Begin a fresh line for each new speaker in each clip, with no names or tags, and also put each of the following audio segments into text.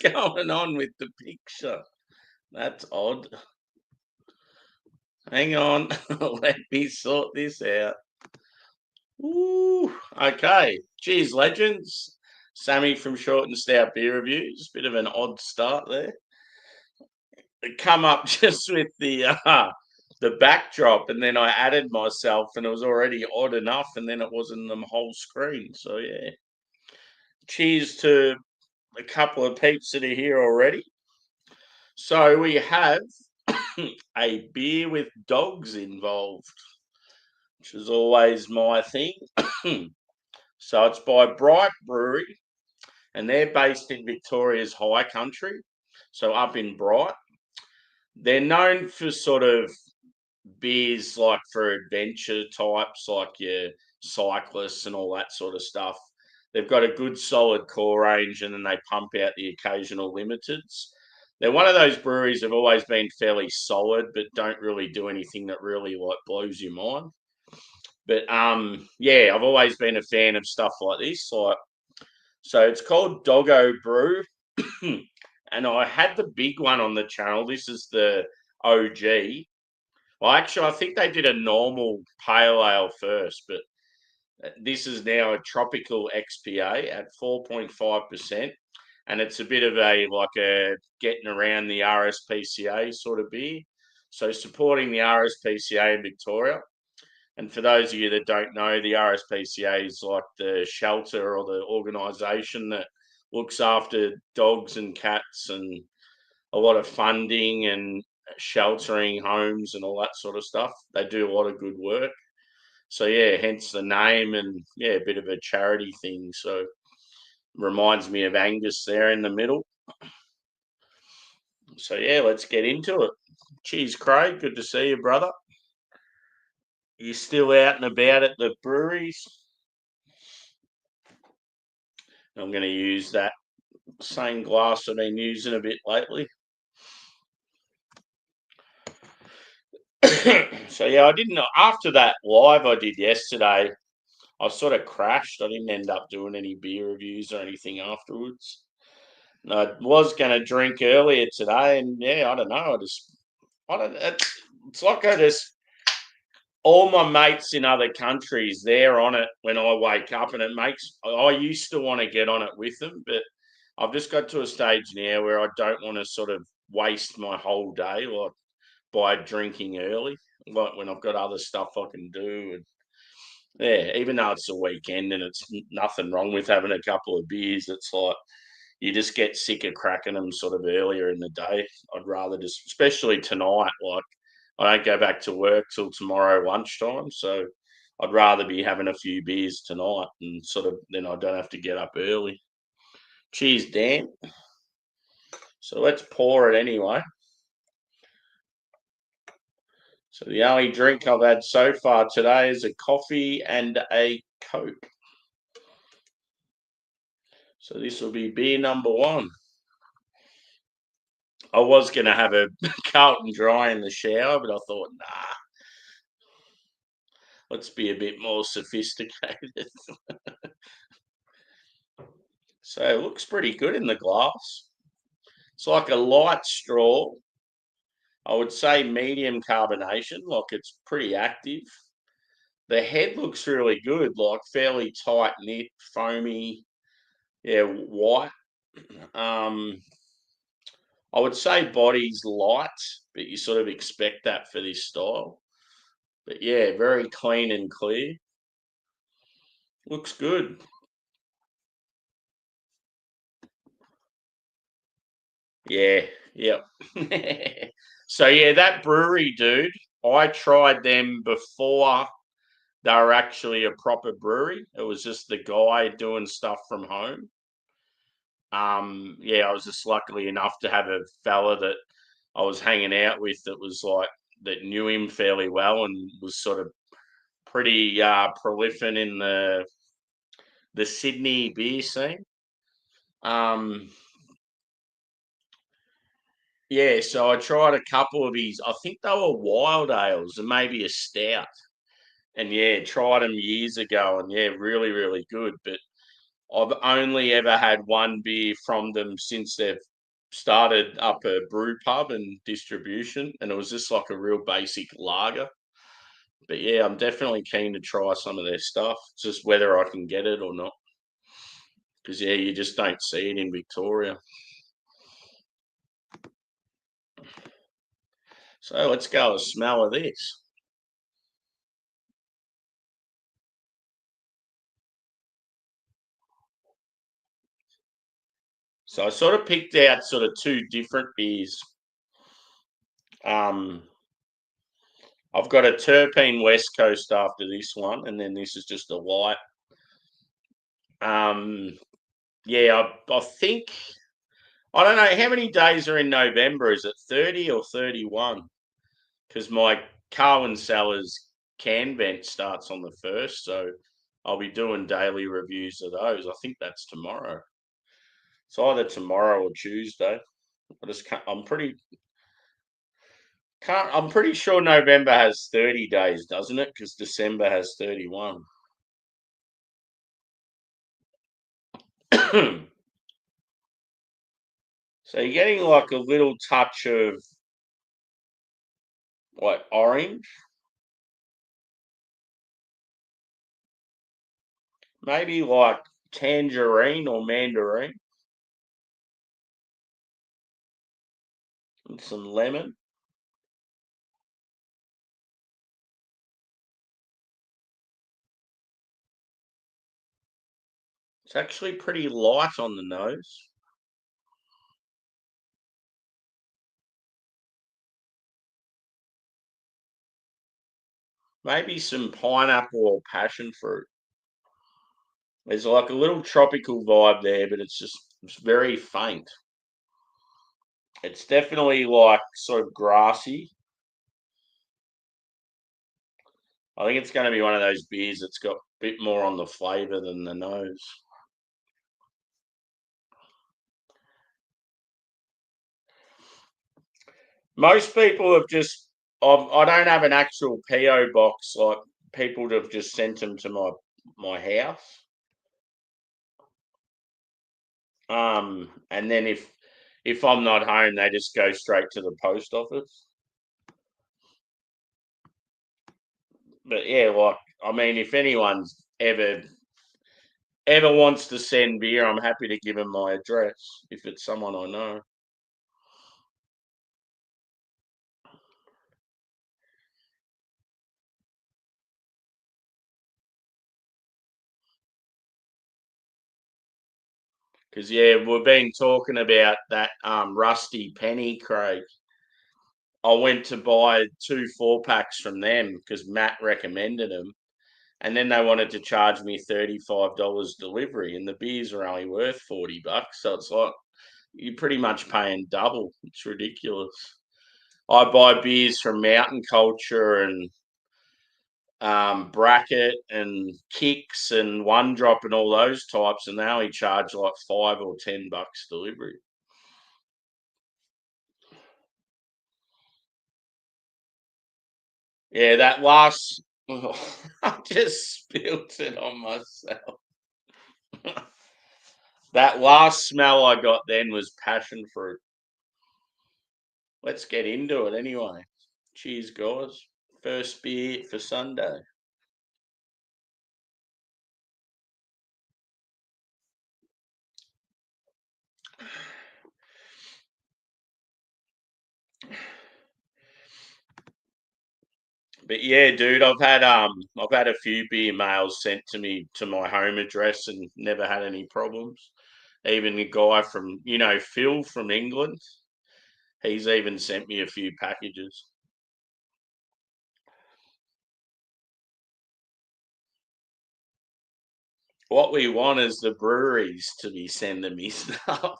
going on with the picture? That's odd. Hang on, let me sort this out. Ooh, okay. Cheers, legends. Sammy from Short and Stout Beer Reviews. Bit of an odd start there. It come up just with the backdrop, and then I added myself, and it was already odd enough, and then it wasn't the whole screen. So yeah. Cheers to a couple of peeps that are here already. So we have a beer with dogs involved, which is always my thing. So it's by Brewery, and they're based in Victoria's High Country, so up in Bright. They're known for sort of beers like for adventure types, like your cyclists and all that sort of stuff. They've got a good solid core range, and then they pump out the occasional limiteds. They're one of those breweries that have always been fairly solid, but don't really do anything that really like blows your mind. But yeah, I've always been a fan of stuff like this. Like, so it's called DOGGO Brew, and I had the big one on the channel. This is the OG. Well, actually, I think they did a normal pale ale first, but this is now a tropical XPA at 4.5%, and it's a bit of a like a getting around the RSPCA sort of beer. So supporting the RSPCA in Victoria. And for those of you that don't know, the RSPCA is like the shelter or the organisation that looks after dogs and cats, and a lot of funding and sheltering homes and all that sort of stuff. They do a lot of good work. So yeah, hence the name, and yeah, a bit of a charity thing. So reminds me of Angus there in the middle. So yeah, let's get into it. Cheers, Craig. Good to see you, brother. You still out and about at the breweries? I'm going to use that same glass I've been using a bit lately. So yeah, I didn't know after that live I did yesterday. I sort of crashed. I didn't end up doing any beer reviews or anything afterwards. And I was going to drink earlier today, and yeah, I don't know. I don't. It's like I just all my mates in other countries, they're on it when I wake up, and it makes. I used to want to get on it with them, but I've just got to a stage now where I don't want to sort of waste my whole day like by drinking early, like when I've got other stuff I can do. And yeah, even though it's a weekend and it's nothing wrong with having a couple of beers, it's like you just get sick of cracking them sort of earlier in the day. I'd rather just, especially tonight, like I don't go back to work till tomorrow lunchtime, so I'd rather be having a few beers tonight, and sort of then I don't have to get up early. Cheers, Dan. So let's pour it anyway. So the only drink I've had so far today is a coffee and a Coke. So this will be beer number one. I was going to have a Carlton Dry in the shower, but I thought, nah, let's be a bit more sophisticated. So it looks pretty good in the glass. It's like a light straw. I would say medium carbonation, like it's pretty active. The head looks really good, like fairly tight knit, foamy, yeah, white. I would say body's light, but you sort of expect that for this style. But yeah, very clean and clear. Looks good. Yeah, yep. So yeah, that brewery, dude, I tried them before they were actually a proper brewery. It was just the guy doing stuff from home. Yeah, I was just lucky enough to have a fella that I was hanging out with that was like that knew him fairly well and was sort of pretty prolific in the Sydney beer scene. Um, yeah, so I tried a couple of his. I think they were wild ales and maybe a stout. And yeah, tried them years ago, and yeah, really, really good. But I've only ever had one beer from them since they've started up a brew pub and distribution, and it was just like a real basic lager. But yeah, I'm definitely keen to try some of their stuff. It's just whether I can get it or not. Because yeah, you just don't see it in Victoria. So let's go a smell of this. So I sort of picked out sort of two different beers. Um, I've got a terpene West Coast after this one, and then this is just a white. Yeah, I think I don't know how many days are in November. Is it 30 or 31? Because my Carwin Cellars can vent starts on the 1st, so I'll be doing daily reviews of those. I think that's tomorrow. It's either tomorrow or Tuesday. I just can't, I'm pretty sure November has 30 days, doesn't it? Because December has 31. So you're getting like a little touch of what, orange, maybe like tangerine or mandarin, and some lemon. It's actually pretty light on the nose. Maybe some pineapple or passion fruit. There's like a little tropical vibe there, but it's very faint. It's definitely like sort of grassy. I think it's going to be one of those beers that's got a bit more on the flavour than the nose. Most people have just, I don't have an actual PO box. Like people have just sent them to my house. And then if I'm not home, they just go straight to the post office. But yeah, like I mean, if anyone's ever wants to send beer, I'm happy to give them my address if it's someone I know. Because yeah, we've been talking about that rusty penny, Craig. I went to buy 2 4-packs from them because Matt recommended them, and then they wanted to charge me $35 delivery, and the beers are only worth $40. So it's like you're pretty much paying double. It's ridiculous. I buy beers from Mountain Culture and Bracket and Kicks and One Drop and all those types, and they only charge like $5 or $10 delivery. Yeah, that last, I just spilled it on myself. That last smell I got then was passion fruit. Let's get into it anyway. Cheers, guys. First beer for Sunday. But yeah, dude, I've had a few beer mails sent to me to my home address and never had any problems. Even the guy from, Phil from England, he's even sent me a few packages. What we want is the breweries to be sending me stuff.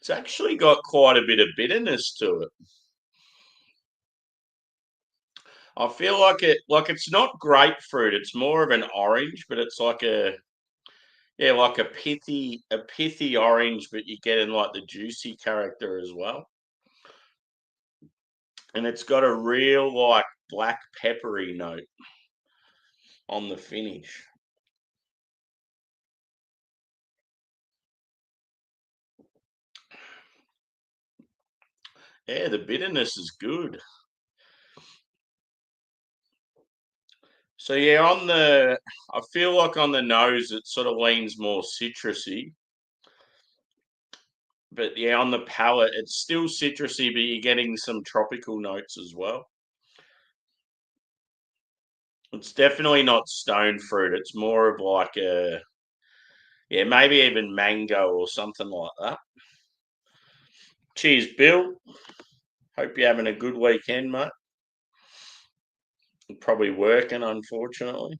It's actually got quite a bit of bitterness to it. I feel like it's not grapefruit, it's more of an orange, but it's like like a pithy orange, but you get in like the juicy character as well. And it's got a real like black peppery note. on the finish. Yeah, the bitterness is good. So yeah, I feel like on the nose it sort of leans more citrusy, but yeah, on the palate it's still citrusy, but you're getting some tropical notes as well. It's definitely not stone fruit. It's more of like yeah, maybe even mango or something like that. Cheers, Bill. Hope you're having a good weekend, mate. You're probably working, unfortunately.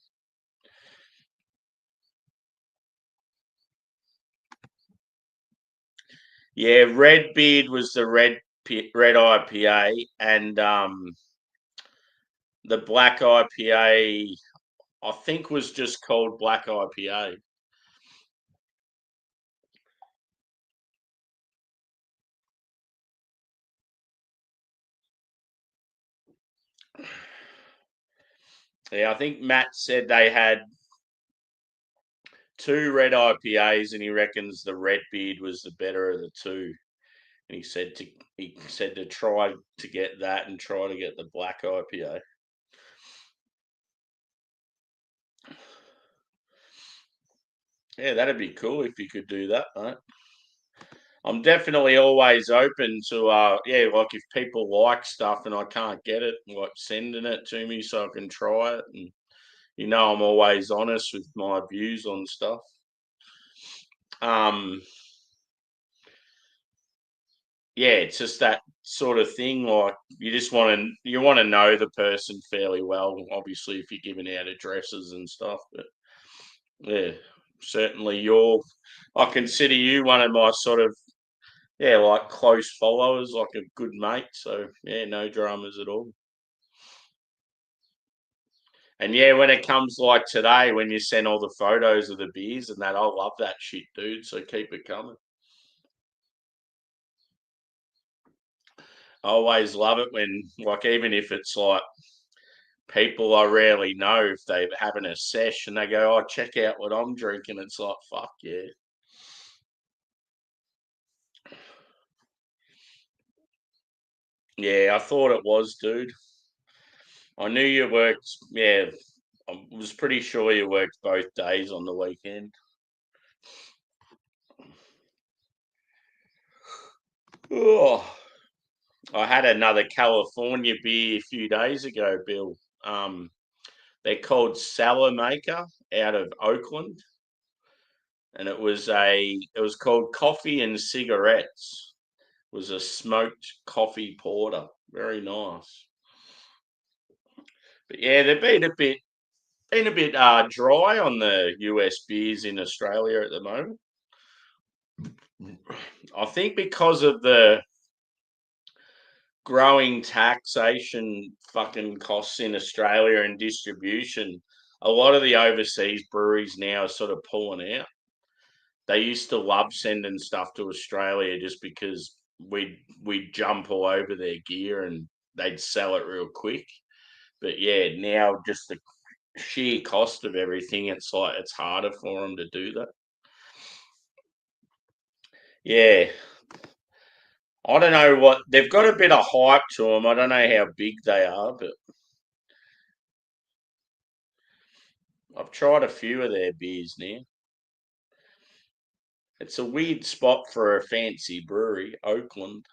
Yeah, Redbeard was the red IPA, and the black IPA I think was just called black IPA. Yeah, I think Matt said they had two red IPAs, and he reckons the Redbeard was the better of the two. And he said to try to get that and try to get the black IPA. Yeah, that'd be cool if you could do that, mate. I'm definitely always open to yeah, like if people like stuff and I can't get it, like sending it to me so I can try it. And I'm always honest with my views on stuff. Um, yeah, it's just that sort of thing. Like you want to know the person fairly well. Obviously, if you're giving out addresses and stuff, but yeah, certainly I consider you one of my sort of like close followers, like a good mate. So yeah, no dramas at all. And yeah, when it comes like today, when you send all the photos of the beers and that, I love that shit, dude. So keep it coming. I always love it when, like, even if it's like people I rarely know, if they're having a sesh and they go, "Oh, check out what I'm drinking." It's like, fuck yeah. Yeah, I thought it was, dude. I knew you worked. Yeah, I was pretty sure you worked both days on the weekend. Oh, I had another California beer a few days ago, Bill. Um, they're called Maker out of Oakland, and it was called Coffee and Cigarettes. It was a smoked coffee porter, very nice. But yeah, they've been a bit dry on the US beers in Australia at the moment. I think because of the growing taxation fucking costs in Australia and distribution, a lot of the overseas breweries now are sort of pulling out. They used to love sending stuff to Australia just because we'd jump all over their gear and they'd sell it real quick. But yeah, now just the sheer cost of everything, it's like it's harder for them to do that. Yeah, I don't know what they've got a bit of hype to them. I don't know how big they are, but I've tried a few of their beers now. It's a weird spot for a fancy brewery, Oakland.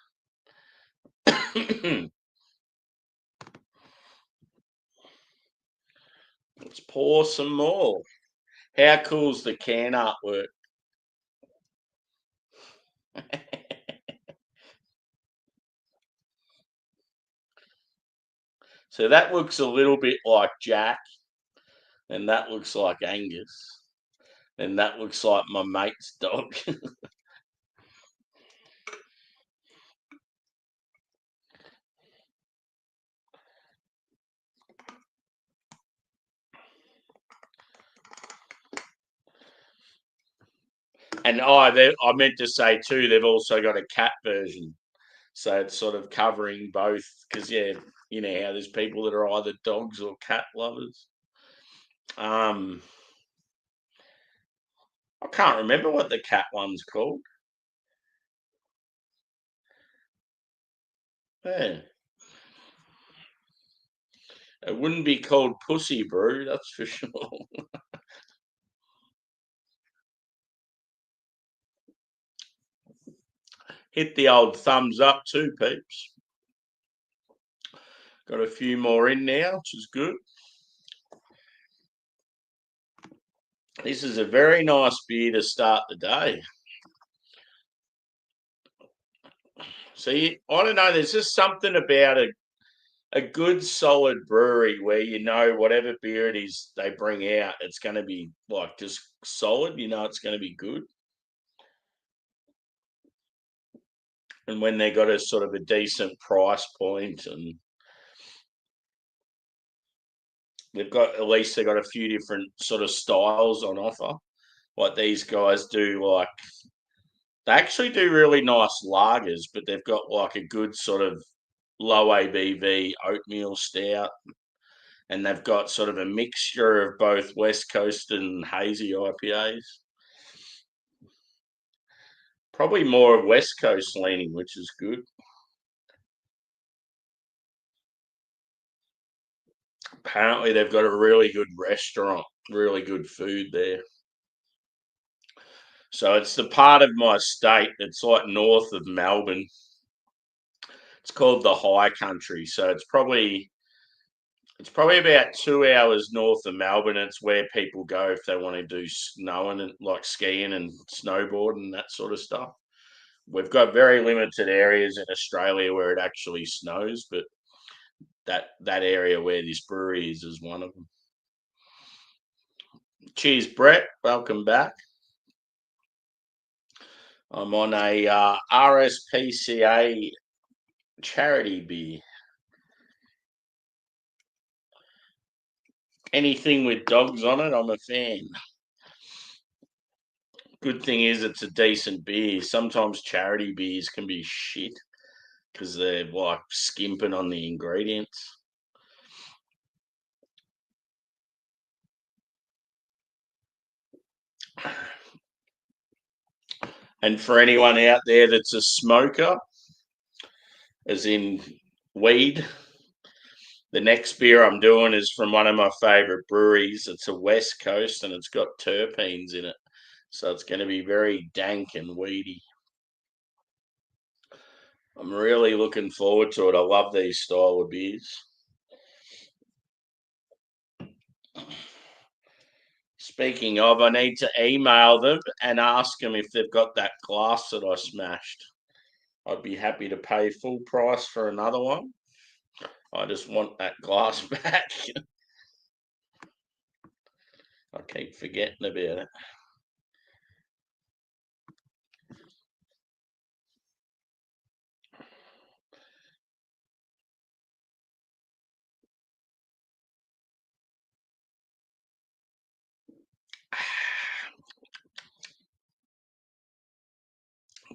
Let's pour some more. How cool's the can artwork? So that looks a little bit like Jack, and that looks like Angus, and that looks like my mate's dog. And I meant to say too, they've also got a cat version, so it's sort of covering both. Because yeah, you know how there's people that are either dogs or cat lovers. I can't remember what the cat one's called. Yeah. It wouldn't be called Pussy Brew, that's for sure. Hit the old thumbs up too, peeps. Got a few more in now, which is good. This is a very nice beer to start the day. See, I don't know, there's just something about a good solid brewery where you know whatever beer it is they bring out, it's going to be like just solid. You know, it's going to be good. And when they got a sort of a decent price point, and they've got at least they got a few different sort of styles on offer. Like these guys do, like they actually do really nice lagers, but they've got like a good sort of low ABV oatmeal stout, and they've got sort of a mixture of both West Coast and hazy IPAs. Probably more of West Coast leaning, which is good. Apparently, they've got a really good restaurant, really good food there. So it's the part of my state that's like north of Melbourne. It's called the High Country. So it's probably about 2 hours north of Melbourne. It's where people go if they want to do snowing and like skiing and snowboarding and that sort of stuff. We've got very limited areas in Australia where it actually snows, but that area where this brewery is one of them. Cheers, Brett. Welcome back. I'm on a RSPCA charity beer. Anything with dogs on it, I'm a fan. Good thing is it's a decent beer. Sometimes charity beers can be shit because they're like skimping on the ingredients. And for anyone out there that's a smoker, as in weed, the next beer I'm doing is from one of my favourite breweries. It's a West Coast and it's got terpenes in it. So it's going to be very dank and weedy. I'm really looking forward to it. I love these style of beers. Speaking of, I need to email them and ask them if they've got that glass that I smashed. I'd be happy to pay full price for another one. I just want that glass back. I keep forgetting about it.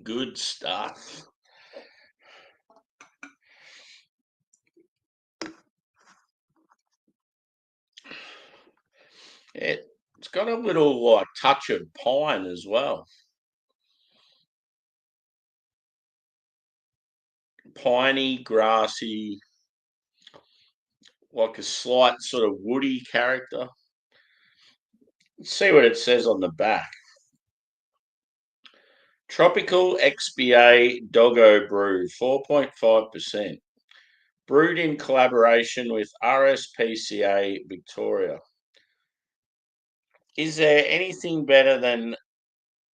Good stuff. It's got a little like touch of pine as well. Piney, grassy, like a slight sort of woody character. Let's see what it says on the back. Tropical XPA Doggo Brew, 4.5%. Brewed in collaboration with RSPCA Victoria. Is there anything better than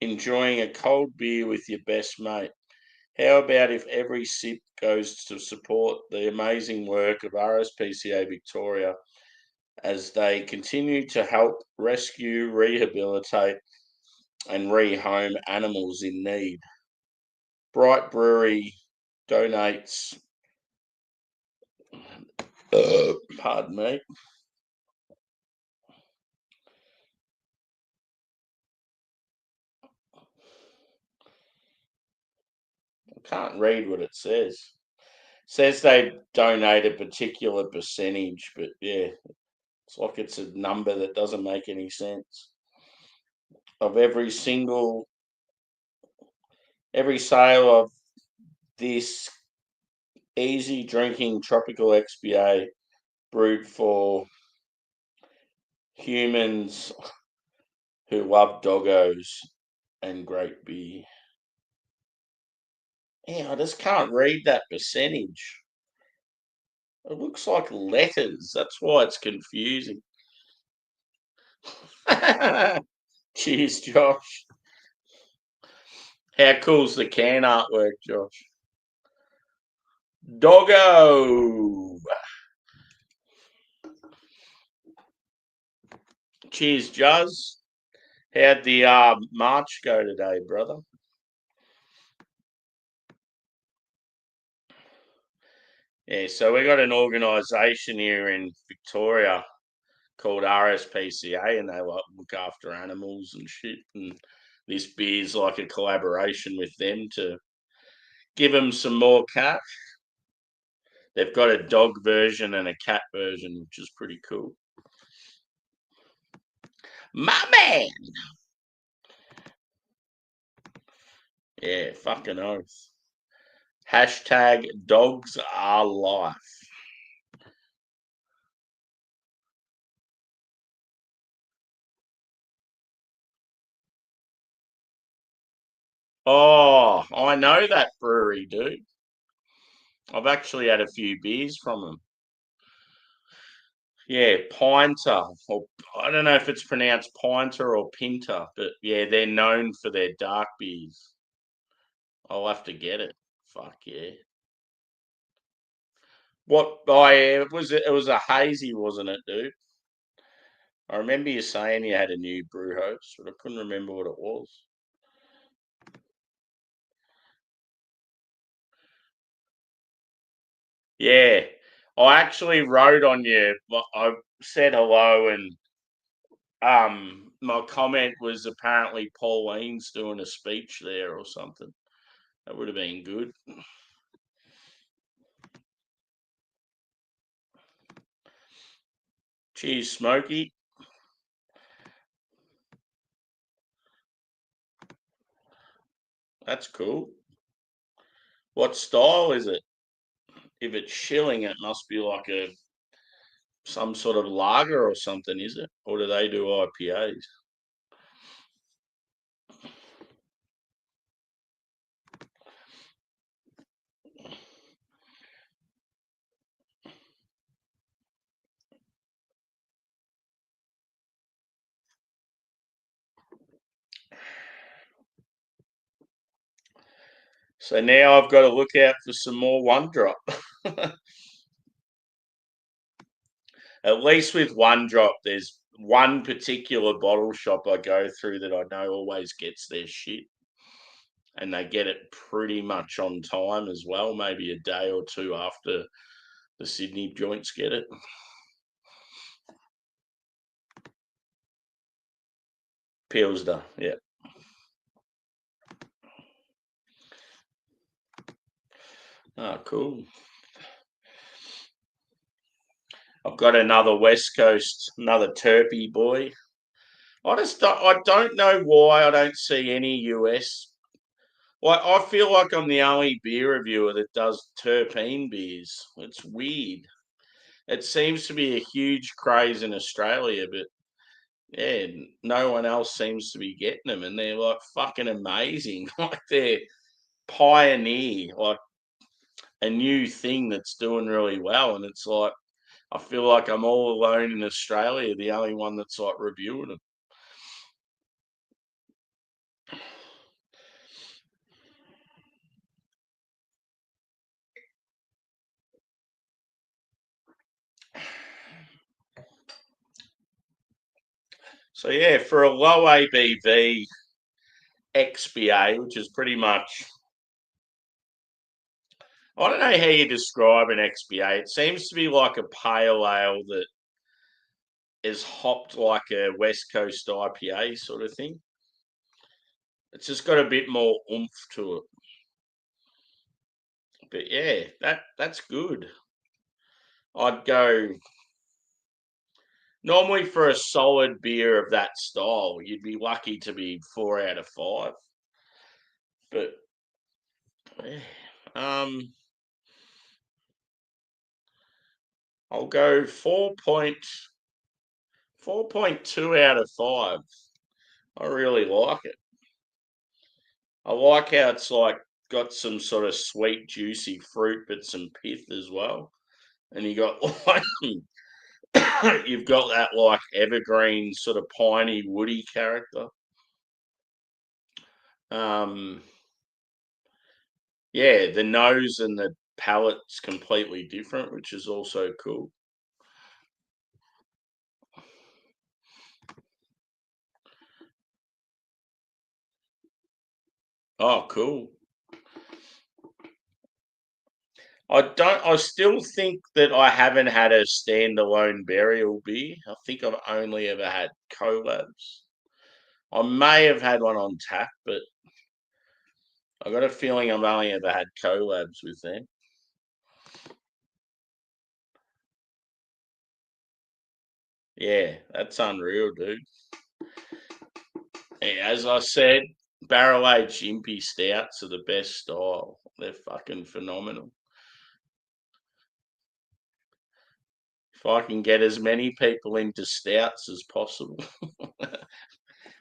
enjoying a cold beer with your best mate? How about if every sip goes to support the amazing work of RSPCA Victoria as they continue to help rescue, rehabilitate, and rehome animals in need? Bright Brewery donates, pardon me, I can't read what it says. It says they donate a particular percentage, but yeah, It's like it's a number that doesn't make any sense. Of every sale of this easy drinking tropical XPA brewed for humans who love doggos and great beer. Yeah, I just can't read that percentage. It looks like letters. That's why it's confusing. Cheers, Josh. How cool's the can artwork, Josh? Doggo. Cheers, Juzz. How'd the march go today, brother? Yeah, so we got an organisation here in Victoria called RSPCA, and they like look after animals and shit. And this beer's like a collaboration with them to give them some more cash. They've got a dog version and a cat version, which is pretty cool. My man. Yeah, fucking oath. Hashtag dogs are life. Oh, I know that brewery, dude. I've actually had a few beers from them. Yeah, Pinter. Or I don't know if it's pronounced Pinter or Pinter, but yeah, they're known for their dark beers. I'll have to get it. Fuck yeah. What? Oh, yeah, it was a hazy, wasn't it, dude? I remember you saying you had a new brew host, but I couldn't remember what it was. Yeah, I actually wrote on you. I said hello, and my comment was apparently Pauline's doing a speech there or something. That would have been good. Cheers, Smokey. That's cool. What style is it? If it's shilling, it must be like a some sort of lager or something, is it? Or do they do IPAs? So now I've got to look out for some more one drop. At least with one drop, there's one particular bottle shop I go through that I know always gets their shit. And they get it pretty much on time as well, maybe a day or two after the Sydney joints get it. Pilsner, yeah. Oh, cool. I've got another West Coast, another Terpy boy. I don't know why I don't see any US. Well, I feel like I'm the only beer reviewer that does terpene beers. It's weird. It seems to be a huge craze in Australia, but yeah, no one else seems to be getting them, and they're like fucking amazing. Like they're pioneer, like a new thing that's doing really well, and it's like I feel like I'm all alone in Australia, the only one that's like reviewing them. So yeah, for a low ABV XPA, which is pretty much I don't know how you describe an XPA. It seems to be like a pale ale that is hopped like a West Coast IPA sort of thing. It's just got a bit more oomph to it. But yeah, that's good. I'd go Normally, for a solid beer of that style, you'd be lucky to be 4 out of 5. But um, I'll go 4.2 out of 5. I really like it. I like how it's like got some sort of sweet, juicy fruit, but some pith as well. And you got like you've got that like evergreen sort of piney, woody character. Um, yeah, the nose and the palate's completely different, which is also cool. Oh, cool. I still think that I haven't had a standalone burial beer. I think I've only ever had collabs. I may have had one on tap, but I got a feeling I've only ever had collabs with them. Yeah, that's unreal, dude. Yeah, as I said, barrel aged impy stouts are the best style. They're fucking phenomenal. If I can get as many people into stouts as possible,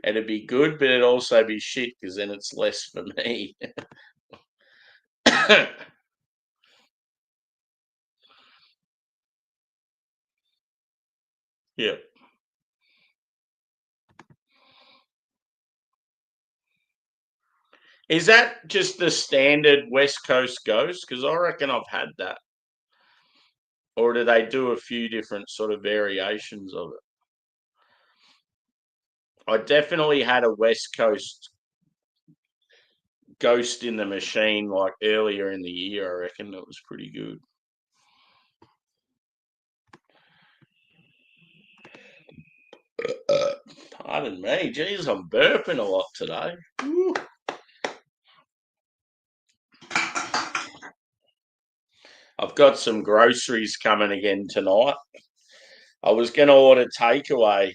it'd be good, but it'd also be shit because then it's less for me. Yeah. Is that just the standard West Coast Ghost? Because I reckon I've had that. Or do they do a few different sort of variations of it? I definitely had a West Coast Ghost in the Machine like earlier in the year. I reckon it was pretty good. Uh, Pardon me. Geez, I'm burping a lot today. Woo. I've got some groceries coming again tonight. I was going to order takeaway,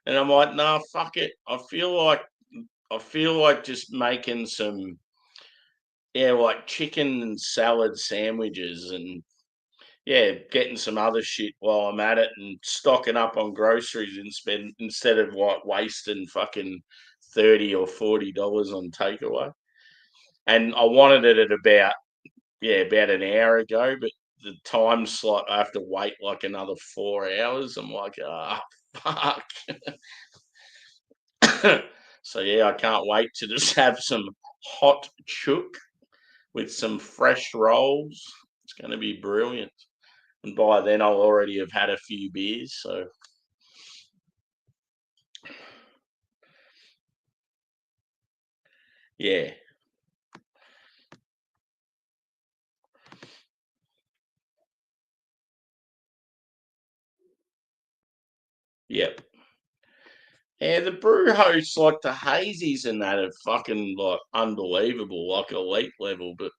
and I'm like, nah, fuck it. I feel like just making some, yeah, like chicken and salad sandwiches, and yeah, getting some other shit while I'm at it, and stocking up on groceries instead of like wasting fucking $30 or $40 on takeaway. And I wanted it at about an hour ago, but the time slot I have to wait like another 4 hours. I'm like, ah, fuck. So yeah, I can't wait to just have some hot chook with some fresh rolls. It's going to be brilliant. And by then, I'll already have had a few beers. So yeah, yep. Yeah, the brew hosts like the hazies and that are fucking like unbelievable, like elite level. But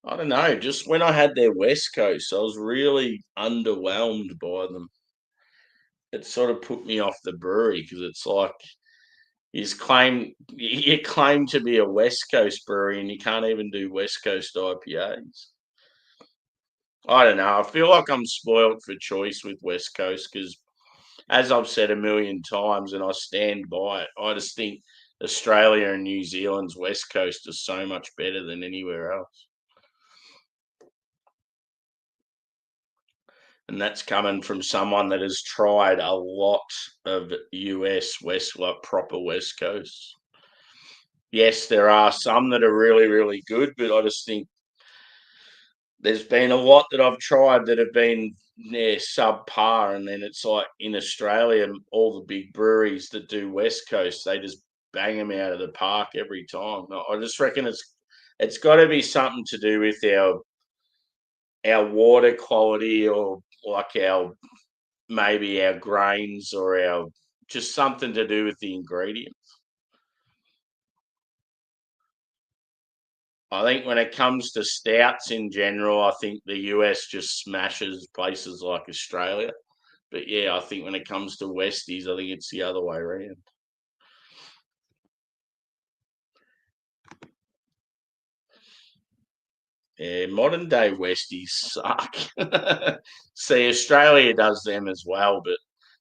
I don't know. Just when I had their West Coast, I was really underwhelmed by them. It sort of put me off the brewery because it's like you claim to be a West Coast brewery and you can't even do West Coast IPAs. I don't know. I feel like I'm spoiled for choice with West Coast because, as I've said a million times, and I stand by it, I just think Australia and New Zealand's West Coast is so much better than anywhere else. And that's coming from someone that has tried a lot of US West, like proper West Coast. Yes, there are some that are really, really good, but I just think there's been a lot that I've tried that have been subpar, and then it's like in Australia, all the big breweries that do West Coast, they just bang them out of the park every time. I just reckon it's got to be something to do with our water quality, or like our maybe our grains, or our just something to do with the ingredients. I think when it comes to stouts in general, I think the US just smashes places like Australia. But yeah, I think when it comes to Westies, I think it's the other way around. Yeah, modern day Westies suck. See, Australia does them as well, but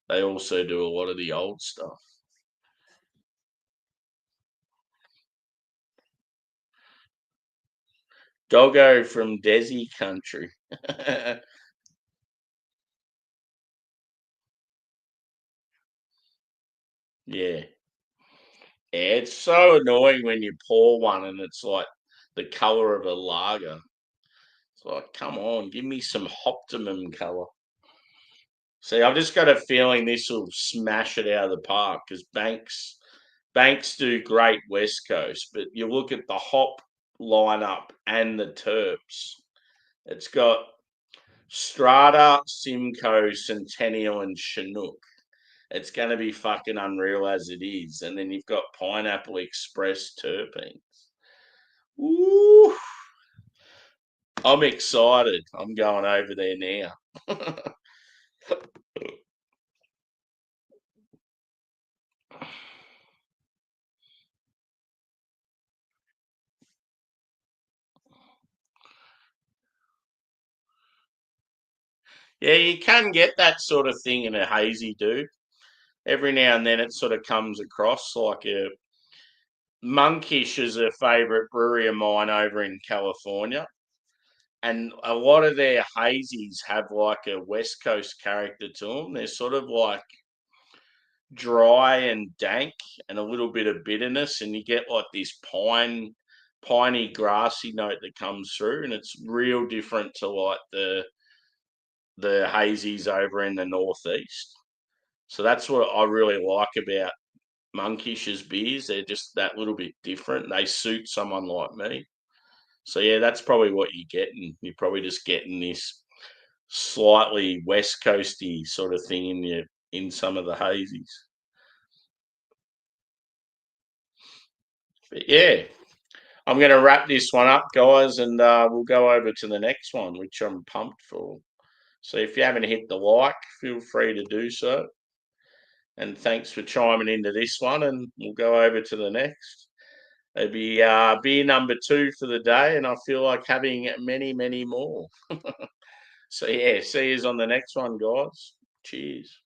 they also do a lot of the old stuff. Doggo from Desi country. Yeah. Yeah, it's so annoying when you pour one and it's like the color of a lager. It's like, come on, give me some optimum color. See, I've just got a feeling this will smash it out of the park because Banks do great West Coast, but you look at the hop lineup and the terps. It's got Strata, Simcoe, Centennial, and Chinook. It's going to be fucking unreal as it is. And then you've got Pineapple Express terpenes. Ooh, I'm excited. I'm going over there now. Yeah, you can get that sort of thing in a hazy, dude. Every now and then it sort of comes across like a Monkish is a favourite brewery of mine over in California. And a lot of their hazies have like a West Coast character to them. They're sort of like dry and dank and a little bit of bitterness, and you get like this piney, grassy note that comes through, and it's real different to like the hazies over in the northeast. So that's what I really like about Monkish's beers. They're just that little bit different. They suit someone like me. So yeah, that's probably what you're getting. You're probably just getting this slightly west coasty sort of thing in some of the hazies. But yeah, I'm going to wrap this one up, guys, and we'll go over to the next one, which I'm pumped for. So if you haven't hit the like, feel free to do so. And thanks for chiming into this one, and we'll go over to the next. It'll be beer number 2 for the day, and I feel like having many, many more. So yeah, see you on the next one, guys. Cheers.